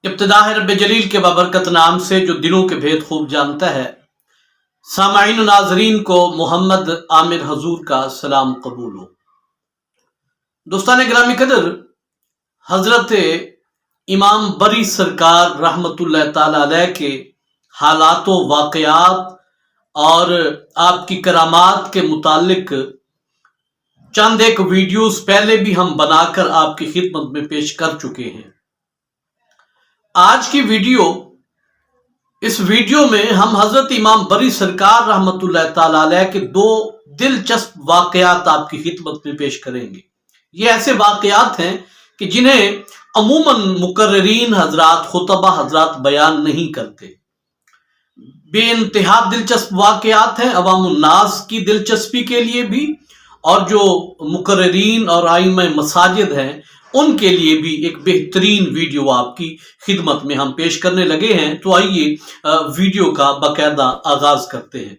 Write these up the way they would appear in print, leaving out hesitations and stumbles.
ابتدا ہے رب جلیل کے بابرکت نام سے جو دلوں کے بھید خوب جانتا ہے۔ سامعین و ناظرین کو محمد عامر حضور کا سلام قبول ہو۔ دوستان گرامی قدر، حضرت امام بری سرکار رحمت اللہ تعالی علیہ کے حالات و واقعات اور آپ کی کرامات کے متعلق چند ایک ویڈیوز پہلے بھی ہم بنا کر آپ کی خدمت میں پیش کر چکے ہیں۔ آج کی اس ویڈیو میں ہم حضرت امام بری سرکار رحمت اللہ تعالی علیہ کے دو دلچسپ واقعات آپ کی خدمت میں پیش کریں گے۔ یہ ایسے واقعات ہیں کہ جنہیں عموماً مقررین حضرات، خطبہ حضرات بیان نہیں کرتے۔ بے انتہا دلچسپ واقعات ہیں، عوام الناس کی دلچسپی کے لیے بھی، اور جو مقررین اور ائمہ مساجد ہیں ان کے لیے بھی ایک بہترین ویڈیو آپ کی خدمت میں ہم پیش کرنے لگے ہیں۔ تو آئیے ویڈیو کا باقاعدہ آغاز کرتے ہیں۔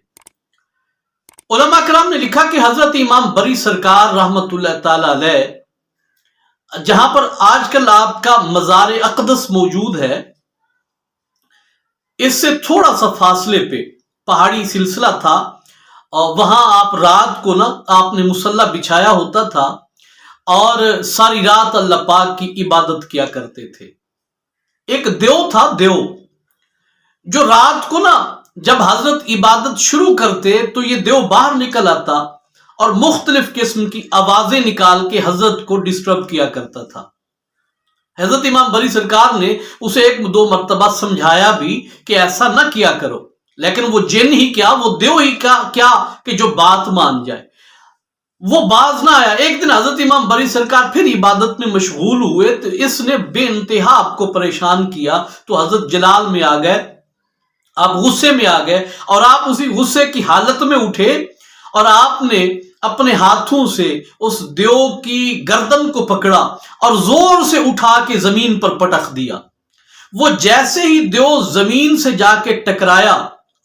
علماء کرام نے لکھا کہ حضرت امام بری سرکار رحمت اللہ تعالی علیہ جہاں پر آج کل آپ کا مزار اقدس موجود ہے، اس سے تھوڑا سا فاصلے پہ پہاڑی سلسلہ تھا، اور وہاں آپ رات کو آپ نے مصلی بچھایا ہوتا تھا اور ساری رات اللہ پاک کی عبادت کیا کرتے تھے۔ ایک دیو تھا، جو رات کو جب حضرت عبادت شروع کرتے تو یہ دیو باہر نکل آتا اور مختلف قسم کی آوازیں نکال کے حضرت کو ڈسٹرب کیا کرتا تھا۔ حضرت امام بری سرکار نے اسے ایک دو مرتبہ سمجھایا بھی کہ ایسا نہ کیا کرو، لیکن وہ جن ہی کیا، وہ دیو ہی کیا کہ جو بات مان جائے، وہ باز نہ آیا۔ ایک دن حضرت امام بری سرکار پھر عبادت میں مشغول ہوئے تو اس نے بے انتہا آپ کو پریشان کیا، تو حضرت جلال میں آ گئے، آپ غصے میں آ گئے، اور آپ اسی غصے کی حالت میں اٹھے اور آپ نے اپنے ہاتھوں سے اس دیو کی گردن کو پکڑا اور زور سے اٹھا کے زمین پر پٹخ دیا۔ وہ جیسے ہی دیو زمین سے جا کے ٹکرایا،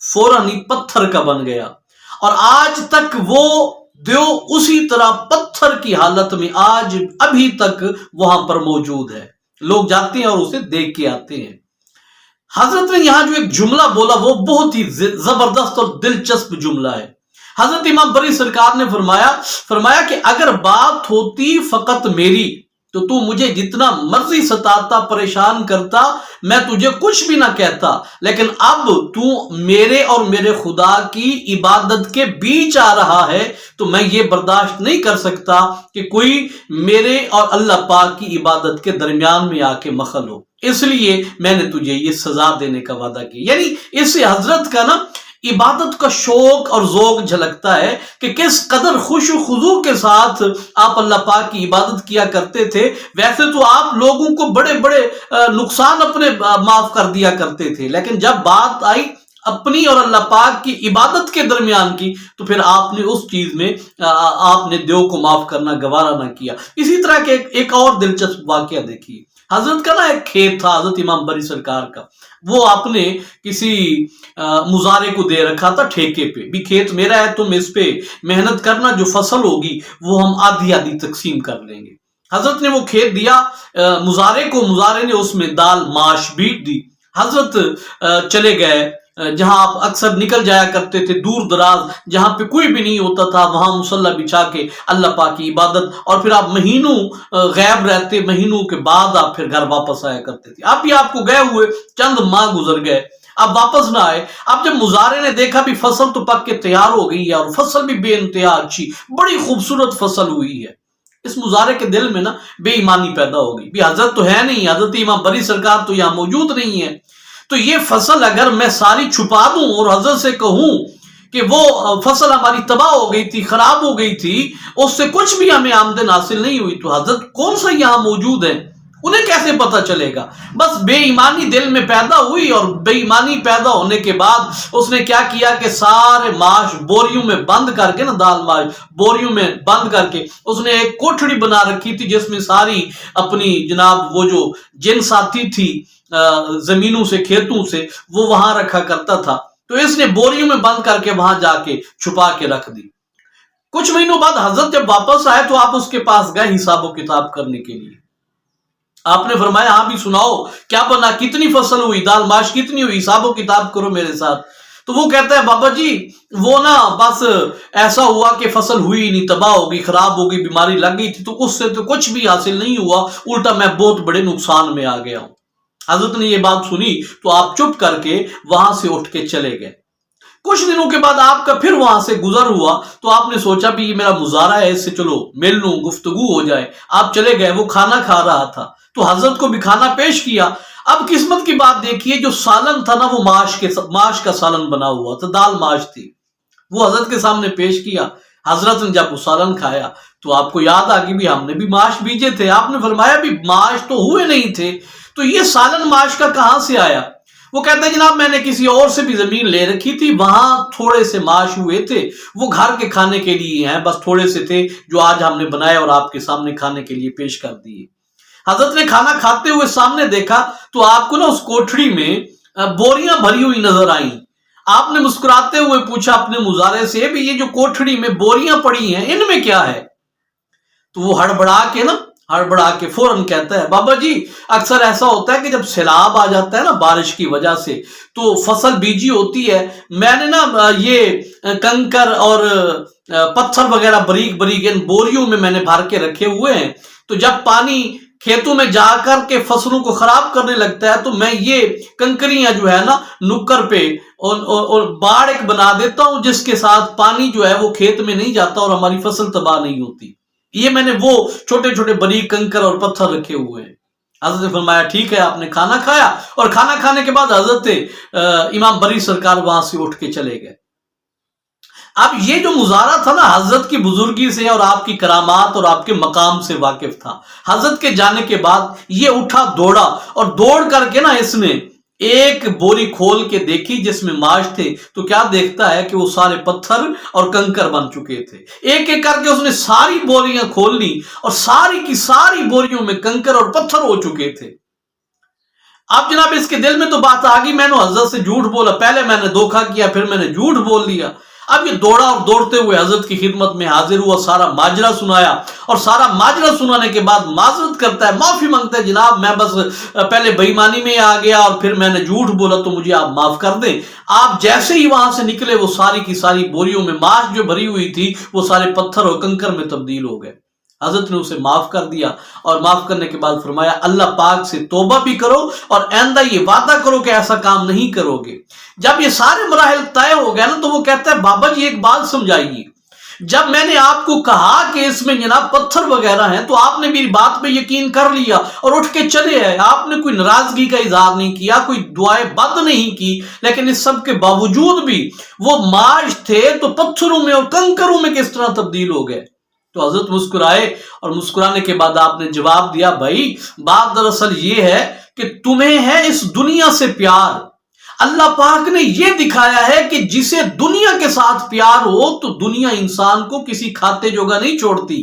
فوراً ہی پتھر کا بن گیا، اور آج تک وہ دیو اسی طرح پتھر کی حالت میں ابھی تک وہاں پر موجود ہے۔ لوگ جاتے ہیں اور اسے دیکھ کے آتے ہیں۔ حضرت نے یہاں جو ایک جملہ بولا وہ بہت ہی زبردست اور دلچسپ جملہ ہے۔ حضرت امام بری سرکار نے فرمایا کہ اگر بات ہوتی فقط میری تو تو مجھے جتنا مرضی ستاتا، پریشان کرتا، میں تجھے کچھ بھی نہ کہتا، لیکن اب تو میرے اور میرے خدا کی عبادت کے بیچ آ رہا ہے تو میں یہ برداشت نہیں کر سکتا کہ کوئی میرے اور اللہ پاک کی عبادت کے درمیان میں آ کے مخل ہو، اس لیے میں نے تجھے یہ سزا دینے کا وعدہ کیا۔ یعنی اس سے حضرت کا عبادت کا شوق اور ذوق جھلکتا ہے کہ کس قدر خوش و خضوع کے ساتھ آپ اللہ پاک کی عبادت کیا کرتے تھے۔ ویسے تو آپ لوگوں کو بڑے بڑے نقصان اپنے معاف کر دیا کرتے تھے، لیکن جب بات آئی اپنی اور اللہ پاک کی عبادت کے درمیان کی تو پھر آپ نے اس چیز میں آپ نے دیو کو معاف کرنا گوارا نہ کیا۔ اسی طرح کے ایک اور دلچسپ واقعہ دیکھیے۔ حضرت کا ایک کھیت تھا، حضرت امام بری سرکار کا، وہ آپ نے کسی مزارے کو دے رکھا تھا ٹھیکے پہ، بھی کھیت میرا ہے، تم اس پہ محنت کرنا، جو فصل ہوگی وہ ہم آدھی آدھی تقسیم کر لیں گے۔ حضرت نے وہ کھیت دیا مزارے کو، مزارے نے اس میں دال ماش بیٹ دی۔ حضرت چلے گئے جہاں آپ اکثر نکل جایا کرتے تھے، دور دراز جہاں پہ کوئی بھی نہیں ہوتا تھا، وہاں مصلی بچھا کے اللہ پاک کی عبادت، اور پھر آپ مہینوں غیب رہتے، مہینوں کے بعد آپ پھر گھر واپس آیا کرتے تھے۔ اب بھی آپ کو گئے ہوئے چند ماہ گزر گئے، اب واپس نہ آئے۔ اب جب مزارے نے دیکھا بھی فصل تو پک کے تیار ہو گئی ہے، اور فصل بھی بے انتہا اچھی، بڑی خوبصورت فصل ہوئی ہے، اس مزارے کے دل میں بے ایمانی پیدا ہو گئی، بھی حضرت تو ہے نہیں، حضرت امام بری سرکار تو یہاں موجود نہیں ہے، تو یہ فصل اگر میں ساری چھپا دوں اور حضرت سے کہوں کہ وہ فصل ہماری تباہ ہو گئی تھی، خراب ہو گئی تھی، اس سے کچھ بھی ہمیں آمدن حاصل نہیں ہوئی، تو حضرت کون سا یہاں موجود ہے، انہیں کیسے پتا چلے گا؟ بس بے ایمانی دل میں پیدا ہوئی، اور بے ایمانی پیدا ہونے کے بعد اس نے کیا کیا کہ سارے ماش بوریوں میں بند کر کے دال ماش بوریوں میں بند کر کے اس نے ایک کوٹھڑی بنا رکھی تھی جس میں ساری اپنی جناب وہ جو جن ساتھی تھی زمینوں سے، کھیتوں سے، وہ وہاں رکھا کرتا تھا، تو اس نے بوریوں میں بند کر کے وہاں جا کے چھپا کے رکھ دی۔ کچھ مہینوں بعد حضرت جب واپس آئے تو آپ اس کے پاس گئے حساب و کتاب کرنے کے لیے۔ आपने फरमाया हाँ भी सुनाओ, क्या बना, कितनी फसल हुई, दाल माश कितनी हुई, हिसाबो किताब करो मेरे साथ। तो वो कहता है बाबा जी वो ना बस ऐसा हुआ कि फसल हुई नहीं, तबाह हो गई, खराब हो गई, बीमारी लग गई थी, तो उससे तो कुछ भी हासिल नहीं हुआ, उल्टा मैं बहुत बड़े नुकसान में आ गया हूं। हजरत ने ये बात सुनी तो आप चुप करके वहां से उठ के चले गए। कुछ दिनों के बाद आपका फिर वहां से गुजर हुआ तो आपने सोचा भी ये मेरा मुजारा है, इससे चलो मिल लूं, गुफ्तगू हो जाए। आप चले गए, वो खाना खा रहा था तो हजरत को भी खाना पेश किया। अब किस्मत की बात देखिए, जो सालन था ना वो माश का सालन बना हुआ था, दाल माश थी, वो हजरत के सामने पेश किया। हजरत ने जब वो सालन खाया तो आपको याद आ गई भी हमने भी माश बीजे थे। आपने फरमाया भी माश तो हुए नहीं थे, तो ये सालन माश का कहां से आया? वो कहता है जनाब मैंने किसी और से भी जमीन ले रखी थी, वहां थोड़े से माश हुए थे, वो घर के खाने के लिए हैं, बस थोड़े से थे जो आज हमने बनाए और आपके सामने खाने के लिए पेश कर दिए। हजरत ने खाना खाते हुए सामने देखा तो आपको ना उस कोठड़ी में बोरियां भरी हुई नजर आई। आपने मुस्कुराते हुए पूछा अपने मुजारे से भी ये जो कोठड़ी में बोरियां पड़ी हैं इनमें क्या है? तो वो हड़बड़ा के फौरन कहता है बाबा जी अक्सर ऐसा होता है कि जब सैलाब आ जाता है ना बारिश की वजह से, तो फसल बीजी होती है, मैंने ना ये कंकर और पत्थर वगैरह बारीक बारीक इन बोरियों में मैंने भर के रखे हुए हैं, तो जब पानी खेतों में जाकर के फसलों को खराब करने लगता है तो मैं ये कंकरियां जो है ना नुक्कर पे और बाड़ एक बना देता हूं, जिसके साथ पानी जो है वो खेत में नहीं जाता और हमारी फसल तबाह नहीं होती। ये मैंने वो छोटे छोटे बारीक कंकर और पत्थर रखे हुए हैं। हजरत ने फरमाया ठीक है। आपने खाना खाया और खाना खाने के बाद हजरत इमाम बरी सरकार वहां से उठ के चले गए। अब ये जो मुजारा था ना हजरत की बुजुर्गी से और आपकी करामात और आपके मकाम से वाकिफ था। हजरत के जाने के बाद ये उठा दौड़ा और दौड़ करके ना इसने एक बोरी खोल के देखी जिसमें माश थे, तो क्या देखता है कि वो सारे पत्थर और कंकर बन चुके थे। एक एक करके उसने सारी बोरियां खोल ली और सारी की सारी बोरियों में कंकर और पत्थर हो चुके थे। अब जनाब इसके दिल में तो बात आ गई मैंने हजरत से झूठ बोला, पहले मैंने धोखा किया फिर मैंने झूठ बोल दिया। अब ये दौड़ा और दौड़ते हुए हजरत की खिदमत में हाजिर हुआ, सारा माजरा सुनाया और सारा माजरा सुनाने के बाद माजरत करता है, माफी मांगता है जनाब मैं बस पहले बेईमानी में आ गया और फिर मैंने झूठ बोला, तो मुझे आप माफ कर दें। आप जैसे ही वहां से निकले वो सारी की सारी बोरियों में माश जो भरी हुई थी वो सारे पत्थर और कंकर में तब्दील हो गए। हजरत ने उसे माफ कर दिया और माफ करने के बाद फरमाया अल्लाह पाक से तौबा भी करो और आइंदा ये वादा करो कि ऐसा काम नहीं करोगे। जब ये सारे मराहिल तय हो गए ना तो वो कहता है बाबा जी एक बात समझाइए, जब मैंने आपको कहा कि इसमें जनाब पत्थर वगैरह हैं तो आपने मेरी बात पे यकीन कर लिया और उठ के चले आए, आपने कोई नाराजगी का इजहार नहीं किया, कोई दुआएं बद नहीं की, लेकिन इस सब के बावजूद भी वो माश थे तो पत्थरों में और कंकरों में किस तरह तब्दील हो गए? तो हजरत मुस्कुराए और मुस्कुराने के बाद आपने जवाब दिया भाई बात दरअसल ये है कि तुम्हें है इस दुनिया से प्यार। अल्लाह पाक ने यह दिखाया है कि जिसे दुनिया के साथ प्यार हो तो दुनिया इंसान को किसी खाते जोगा नहीं छोड़ती,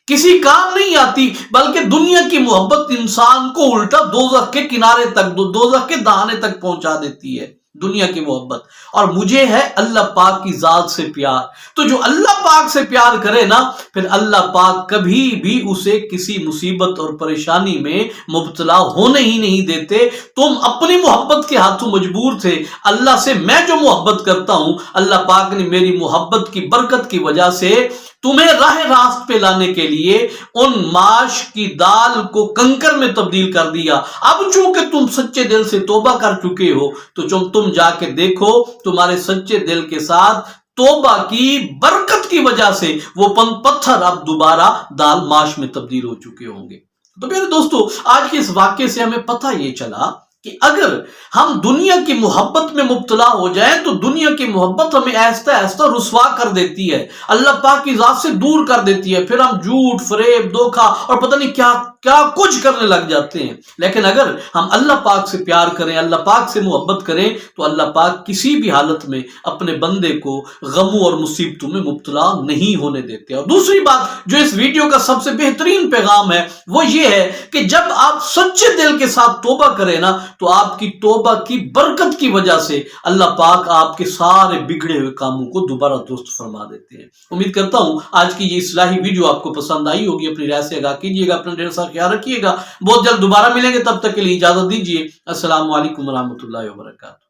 किसी काम नहीं आती, बल्कि दुनिया की मोहब्बत इंसान को उल्टा दोज़ख के किनारे तक, दोज़ख के दहाने तक पहुंचा देती है दुनिया की मोहब्बत। और मुझे है अल्लाह पाक की जात से प्यार, तो जो अल्लाह पाक से प्यार करे ना फिर अल्लाह पाक कभी भी उसे किसी मुसीबत और परेशानी में मुब्तला होने ही नहीं देते। तुम अपनी मोहब्बत के हाथों मजबूर थे, अल्लाह से मैं जो मोहब्बत करता हूं अल्लाह पाक ने मेरी मोहब्बत की बरकत की वजह से तुम्हें राह रास्त पे लाने के लिए उन माश की दाल को कंकर में तब्दील कर दिया। अब चूंकि तुम सच्चे दिल से तौबा कर चुके हो तो तुम जाके देखो तुम्हारे सच्चे दिल के साथ तौबा की बरकत की वजह से वो पत्थर अब दोबारा दाल माश में तब्दील हो चुके होंगे। तो मेरे दोस्तों आज के इस वाक्य से हमें पता ये चला कि अगर हम दुनिया की मोहब्बत में मुब्तला हो जाएं तो दुनिया की मोहब्बत हमें ऐसा ऐसा रुस्वा कर देती है, अल्लाह पाक की जात से दूर कर देती है, फिर हम झूठ फरेब धोखा और पता नहीं क्या क्या कुछ करने लग जाते हैं। लेकिन अगर हम अल्लाह पाक से प्यार करें, अल्लाह पाक से मोहब्बत करें तो अल्लाह पाक किसी भी हालत में अपने बंदे को गमों और मुसीबतों में मुब्तला नहीं होने देते। और दूसरी बात जो इस वीडियो का सबसे बेहतरीन पैगाम है वो ये है कि जब आप सच्चे दिल के साथ तौबा करें ना तो आपकी तौबा की बरकत की वजह से अल्लाह पाक आपके सारे बिगड़े हुए कामों को दोबारा दुरुस्त फरमा देते हैं। उम्मीद करता हूं आज की ये इस्लाही वीडियो आपको पसंद आई होगी। अपनी राय से आगाह कीजिएगा। अपना ढेर सारा خیال رکھیے گا. بہت جلد دوبارہ ملیں گے, تب تک کے لیے اجازت دیجیے. السلام علیکم ورحمۃ اللہ وبرکاتہ.